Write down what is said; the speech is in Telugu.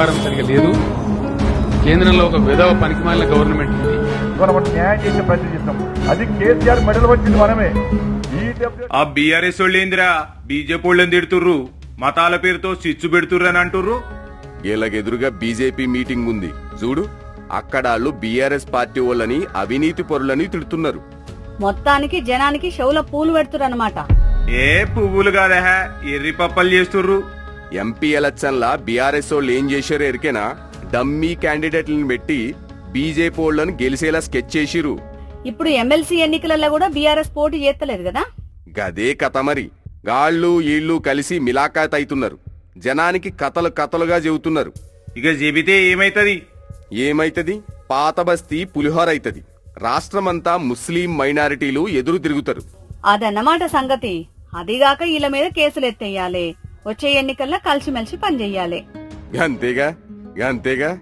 వ్యవహారం సరిగా లేదు. కేంద్రంలో ఒక విధవ పనికిమాలిన గవర్నమెంట్ ఉంది. మనం న్యాయం చేసే ప్రయత్నం చేస్తాం. అది కేసీఆర్ మెడల్ వచ్చింది మనమే. ఆ బీఆర్ఎస్ వాళ్ళు ఏందిరా బీజేపీ వాళ్ళని తిడుతుర్రు, మతాల పేరుతో చిచ్చు పెడుతుర్రు అని అంటుర్రు. వీళ్ళకెదురుగా బీజేపీ మీటింగ్ ఉంది చూడు, అక్కడ వాళ్ళు బీఆర్ఎస్ పార్టీ వాళ్ళని అవినీతి పరులని తిడుతున్నారు. మొత్తానికి జనానికి షవుల పూలు పెడుతురన్నమాట. ఏ పువ్వులు కాదా, ఎర్రి పప్పలు చేస్తుర్రు. ఎంపీ ఎలక్షన్ల బీఆర్ఎస్ వాళ్ళు ఏం చేశారో ఎరికేనా? డమ్మీ క్యాండిడేట్లను పెట్టి బీజేపీ వాళ్ళని గెలిచేలా స్కెచ్ చేసిరు. ఇప్పుడు ఎమ్మెల్సీ ఎన్నికలలో కూడా బీఆర్ఎస్ పోటీ చేస్తలేదు కదా. గదే కథ మరి. గాళ్ళు ఈళ్ళు కలిసి మిలాఖాత్ అవుతున్నారు. జనానికి కథలు కథలుగా చెబుతున్నారు. ఇక చెబితే ఏమైతది? ఏమైతది? పాత బస్తీ పులిహోర అయితది. రాష్ట్రమంతా ముస్లిం మైనారిటీలు ఎదురు తిరుగుతారు. అదన్నమాట సంగతి. అదిగాక వీళ్ళ మీద కేసులు ఎత్తేయాలి. వచ్చే ఎన్నికల్లో కలిసిమెలిసి పనిచెయ్యాలి. అంతేగా.